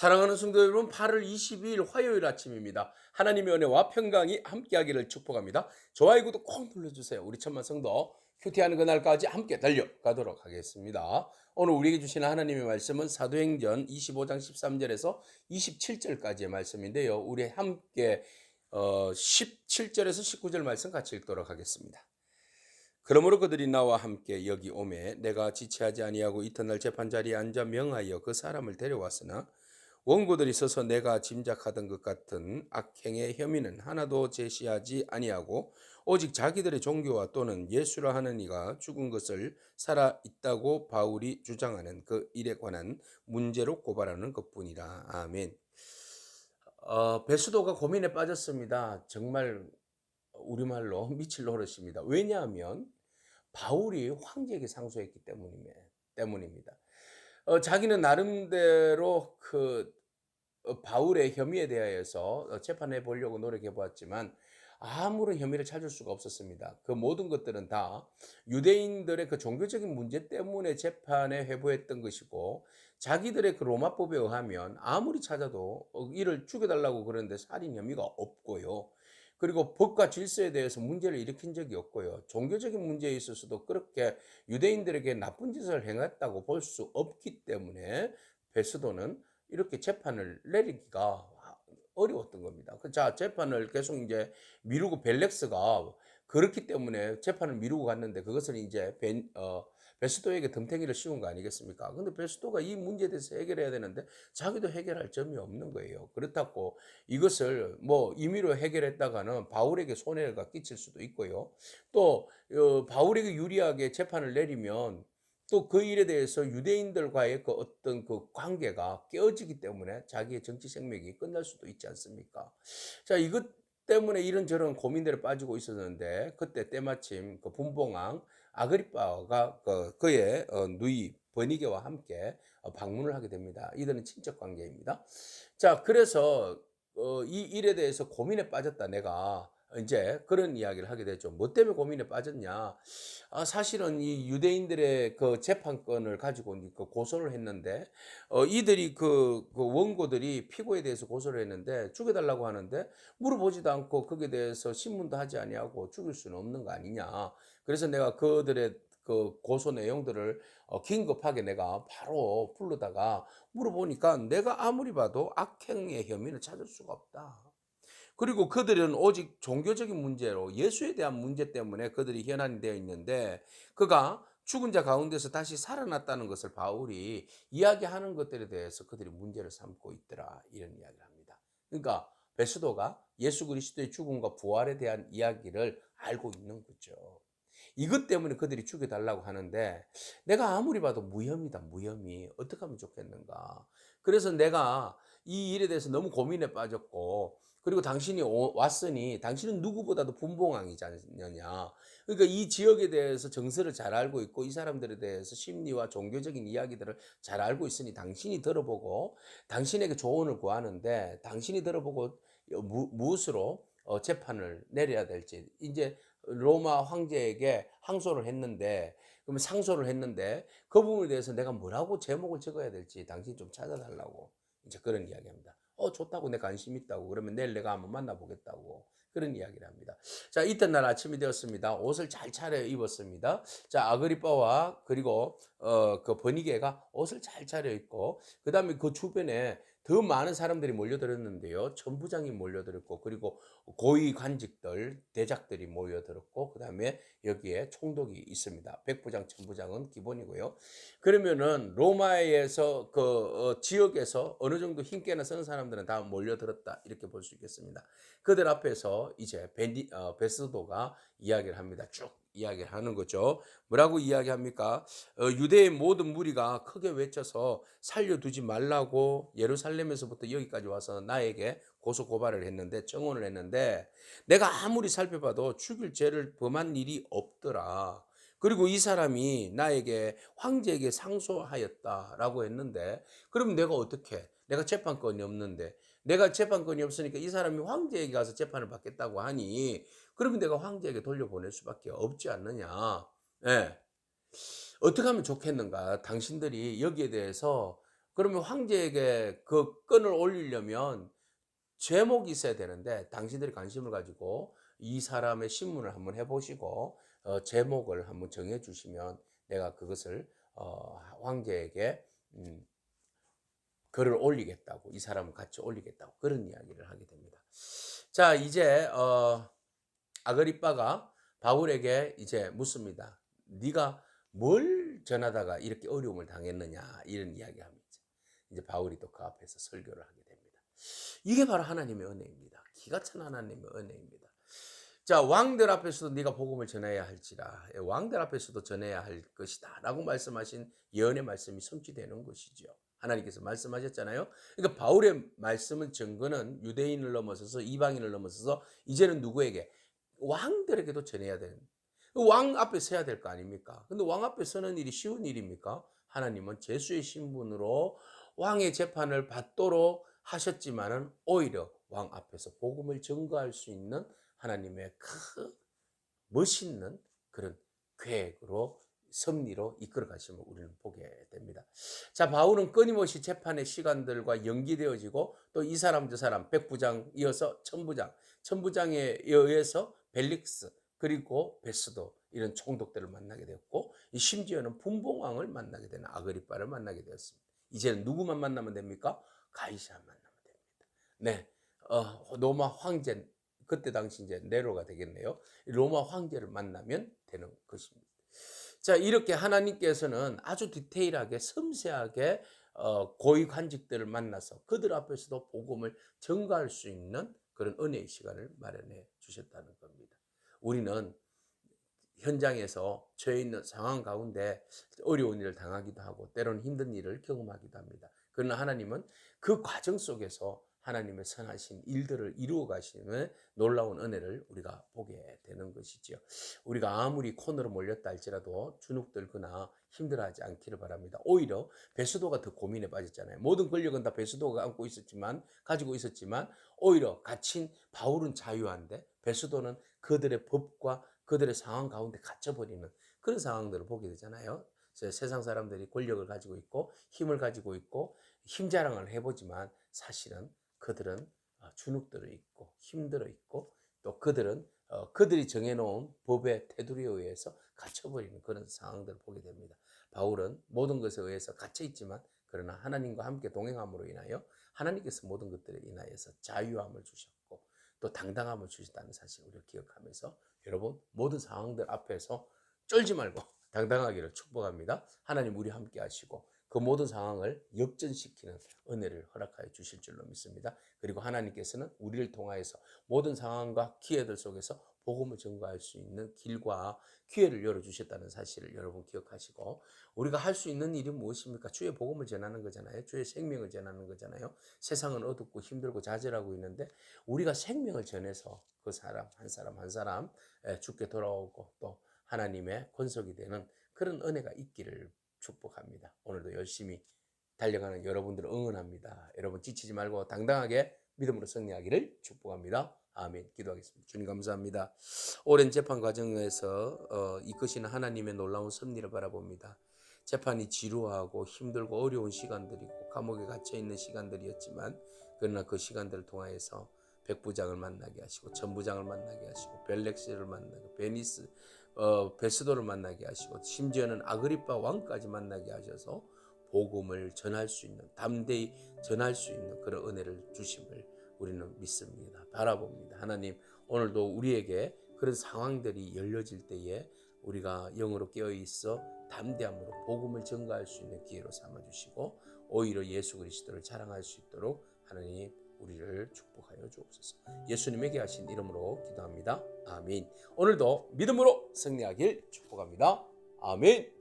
사랑하는 성도 여러분, 8월 22일 화요일 아침입니다. 하나님의 은혜와 평강이 함께하기를 축복합니다. 좋아요, 구독 꼭 눌러주세요. 우리 천만 성도 큐티하는 그날까지 함께 달려가도록 하겠습니다. 오늘 우리에게 주시는 하나님의 말씀은 사도행전 25장 13절에서 27절까지의 말씀인데요. 우리 함께 17절에서 19절 말씀 같이 읽도록 하겠습니다. 그러므로 그들이 나와 함께 여기 오매 내가 지체하지 아니하고 이튿날 재판 자리에 앉아 명하여 그 사람을 데려왔으나 원고들이 서서 내가 짐작하던 것 같은 악행의 혐의는 하나도 제시하지 아니하고 오직 자기들의 종교와 또는 예수라 하는 이가 죽은 것을 살아 있다고 바울이 주장하는 그 일에 관한 문제로 고발하는 것뿐이라. 아멘. 베스도가 고민에 빠졌습니다. 정말 우리말로 미칠 노릇입니다. 왜냐하면 바울이 황제에게 상소했기 때문입니다. 자기는 나름대로 바울의 혐의에 대하여서 재판해 보려고 노력해 보았지만 아무런 혐의를 찾을 수가 없었습니다. 그 모든 것들은 다 유대인들의 그 종교적인 문제 때문에 재판에 회부했던 것이고, 자기들의 그 로마법에 의하면 아무리 찾아도 이를 죽여달라고 그러는데 살인 혐의가 없고요. 그리고 법과 질서에 대해서 문제를 일으킨 적이 없고요. 종교적인 문제에 있어서도 그렇게 유대인들에게 나쁜 짓을 행했다고 볼 수 없기 때문에 베스도는 이렇게 재판을 내리기가 어려웠던 겁니다. 자, 재판을 계속 이제 미루고 벨렉스가 그렇기 때문에 재판을 미루고 갔는데 그것을 이제 베스도에게 덤탱이를 씌운 거 아니겠습니까? 근데 베스도가 이 문제에 대해서 해결해야 되는데 자기도 해결할 점이 없는 거예요. 그렇다고 이것을 뭐 임의로 해결했다가는 바울에게 손해가 끼칠 수도 있고요. 또 바울에게 유리하게 재판을 내리면 또 그 일에 대해서 유대인들과의 그 어떤 그 관계가 깨어지기 때문에 자기의 정치 생명이 끝날 수도 있지 않습니까? 자, 이것 때문에 이런저런 고민들에 빠지고 있었는데 그때 때마침 그 분봉왕 아그리빠가 그의 누이 버니게와 함께 방문을 하게 됩니다. 이들은 친척 관계입니다. 자, 그래서 이 일에 대해서 고민에 빠졌다 내가 이제 그런 이야기를 하게 되죠. 뭐 때문에 고민에 빠졌냐? 사실은 이 유대인들의 그 재판권을 가지고 그 고소를 했는데, 이들이 그 원고들이 피고에 대해서 고소를 했는데 죽여달라고 하는데 물어보지도 않고 거기에 대해서 신문도 하지 아니하고 죽일 수는 없는 거 아니냐. 그래서 내가 그들의 그 고소 내용들을 긴급하게 내가 바로 부르다가 물어보니까 내가 아무리 봐도 악행의 혐의를 찾을 수가 없다. 그리고 그들은 오직 종교적인 문제로 예수에 대한 문제 때문에 그들이 현안이 되어 있는데, 그가 죽은 자 가운데서 다시 살아났다는 것을 바울이 이야기하는 것들에 대해서 그들이 문제를 삼고 있더라, 이런 이야기를 합니다. 그러니까 베스도가 예수 그리스도의 죽음과 부활에 대한 이야기를 알고 있는 거죠. 이것 때문에 그들이 죽여달라고 하는데 내가 아무리 봐도 무혐의다, 무혐의. 어떻게 하면 좋겠는가. 그래서 내가 이 일에 대해서 너무 고민에 빠졌고, 그리고 당신이 왔으니 당신은 누구보다도 분봉왕이지 않느냐. 그러니까 이 지역에 대해서 정서를 잘 알고 있고 이 사람들에 대해서 심리와 종교적인 이야기들을 잘 알고 있으니 당신이 들어보고 당신에게 조언을 구하는데, 당신이 들어보고 무엇으로 재판을 내려야 될지, 이제 로마 황제에게 항소를 했는데, 그러면 상소를 했는데 그 부분에 대해서 내가 뭐라고 제목을 적어야 될지 당신이 좀 찾아달라고 이제 그런 이야기합니다. 좋다고, 내 관심 있다고, 그러면 내일 내가 한번 만나보겠다고 그런 이야기를 합니다. 자, 이튿날 아침이 되었습니다. 옷을 잘 차려 입었습니다. 자, 아그리빠와 그리고 그 버니게가 옷을 잘 차려 입고, 그 다음에 그 주변에 더 많은 사람들이 몰려들었는데요. 천부장이 몰려들었고, 그리고 고위 관직들, 대작들이 모여들었고, 그 다음에 여기에 총독이 있습니다. 백부장, 천부장은 기본이고요. 그러면은 로마에서 지역에서 어느 정도 힘께나 쓰는 사람들은 다 몰려들었다, 이렇게 볼 수 있겠습니다. 그들 앞에서 이제 베스도가 이야기를 합니다. 쭉 이야기를 하는 거죠. 뭐라고 이야기합니까? 유대의 모든 무리가 크게 외쳐서 살려두지 말라고 예루살렘에서부터 여기까지 와서 나에게 고소 고발을 했는데, 청원을 했는데, 내가 아무리 살펴봐도 죽일 죄를 범한 일이 없더라. 그리고 이 사람이 나에게 황제에게 상소하였다라고 했는데, 그럼 내가 어떻게? 내가 재판권이 없는데, 내가 재판권이 없으니까 이 사람이 황제에게 가서 재판을 받겠다고 하니, 그러면 내가 황제에게 돌려보낼 수밖에 없지 않느냐. 예. 어떻게 하면 좋겠는가? 당신들이 여기에 대해서 그러면 황제에게 그 건을 올리려면 제목이 있어야 되는데 당신들이 관심을 가지고 이 사람의 신문을 한번 해보시고 제목을 한번 정해 주시면 내가 그것을 황제에게 글을 올리겠다고, 이 사람을 같이 올리겠다고 그런 이야기를 하게 됩니다. 자, 이제 아그리빠가 바울에게 이제 묻습니다. 네가 뭘 전하다가 이렇게 어려움을 당했느냐, 이런 이야기합니다. 이제 바울이 또 그 앞에서 설교를 하게 됩니다. 이게 바로 하나님의 은혜입니다. 기가 찬 하나님의 은혜입니다. 자, 왕들 앞에서도 네가 복음을 전해야 할지라, 왕들 앞에서도 전해야 할 것이다 라고 말씀하신 예언의 말씀이 성취되는 것이죠. 하나님께서 말씀하셨잖아요. 그러니까 바울의 말씀은 증거는 유대인을 넘어서서 이방인을 넘어서서 이제는 누구에게? 왕들에게도 전해야 되는, 왕 앞에 서야 될 거 아닙니까? 근데 왕 앞에 서는 일이 쉬운 일입니까? 하나님은 제수의 신분으로 왕의 재판을 받도록 하셨지만은 오히려 왕 앞에서 복음을 증거할 수 있는 하나님의 큰 멋있는 그런 계획으로, 섭리로 이끌어 가심을 우리는 보게 됩니다. 자, 바울은 끊임없이 재판의 시간들과 연기되어지고 또 이 사람 저 사람 백부장 이어서 천부장에 의해서 벨릭스 그리고 베스도 이런 총독들을 만나게 되었고 심지어는 분봉왕을 만나게 되는 아그리빠를 만나게 되었습니다. 이제는 누구만 만나면 됩니까? 가이사를 만나면 됩니다. 네, 로마 황제, 그때 당시 이제 네로가 되겠네요. 로마 황제를 만나면 되는 것입니다. 자, 이렇게 하나님께서는 아주 디테일하게 섬세하게 고위 관직들을 만나서 그들 앞에서도 복음을 전가할 수 있는 그런 은혜의 시간을 마련해 주셨다는 겁니다. 우리는 현장에서 처해 있는 상황 가운데 어려운 일을 당하기도 하고 때로는 힘든 일을 경험하기도 합니다. 그러나 하나님은 그 과정 속에서 하나님의 선하신 일들을 이루어 가시는 놀라운 은혜를 우리가 보게 되는 것이죠. 우리가 아무리 코너로 몰렸다 할지라도 주눅들거나 힘들어하지 않기를 바랍니다. 오히려 베스도가 더 고민에 빠졌잖아요. 모든 권력은 다 베스도가 가지고 있었지만 오히려 갇힌 바울은 자유한데 베스도는 그들의 법과 그들의 상황 가운데 갇혀버리는 그런 상황들을 보게 되잖아요. 세상 사람들이 권력을 가지고 있고 힘을 가지고 있고 힘자랑을 해보지만 사실은 그들은 주눅들어 있고 힘들어 있고 또 그들은 그들이 정해놓은 법의 테두리에 의해서 갇혀버리는 그런 상황들을 보게 됩니다. 바울은 모든 것에 의해서 갇혀있지만 그러나 하나님과 함께 동행함으로 인하여 하나님께서 모든 것들에 인하여서 자유함을 주셨고 또 당당함을 주셨다는 사실을 우리가 기억하면서 여러분 모든 상황들 앞에서 쫄지 말고 당당하기를 축복합니다. 하나님 우리 함께 하시고 그 모든 상황을 역전시키는 은혜를 허락하여 주실 줄로 믿습니다. 그리고 하나님께서는 우리를 통하여서 모든 상황과 기회들 속에서 복음을 전가할 수 있는 길과 기회를 열어주셨다는 사실을 여러분 기억하시고 우리가 할 수 있는 일이 무엇입니까? 주의 복음을 전하는 거잖아요. 주의 생명을 전하는 거잖아요. 세상은 어둡고 힘들고 좌절하고 있는데 우리가 생명을 전해서 그 사람 한 사람 한 사람 죽게 돌아오고 또 하나님의 권속이 되는 그런 은혜가 있기를 축복합니다. 오늘도 열심히 달려가는 여러분들을 응원합니다. 여러분 지치지 말고 당당하게 믿음으로 승리하기를 축복합니다. 아멘. 기도하겠습니다. 주님 감사합니다. 오랜 재판 과정에서 이끄시는 하나님의 놀라운 섭리를 바라봅니다. 재판이 지루하고 힘들고 어려운 시간들이고 감옥에 갇혀있는 시간들이었지만 그러나 그 시간들을 통하여서 백부장을 만나게 하시고 천부장을 만나게 하시고 벨렉스를 만나고 베스도를 만나게 하시고 심지어는 아그리빠 왕까지 만나게 하셔서 복음을 전할 수 있는 담대히 전할 수 있는 그런 은혜를 주심을 우리는 믿습니다. 바라봅니다. 하나님 오늘도 우리에게 그런 상황들이 열려질 때에 우리가 영으로 깨어있어 담대함으로 복음을 전가할 수 있는 기회로 삼아주시고 오히려 예수 그리스도를 자랑할 수 있도록 하나님 우리를 축복하여 주옵소서. 예수님에게 하신 이름으로 기도합니다. 아멘. 오늘도 믿음으로 승리하길 축복합니다. 아멘.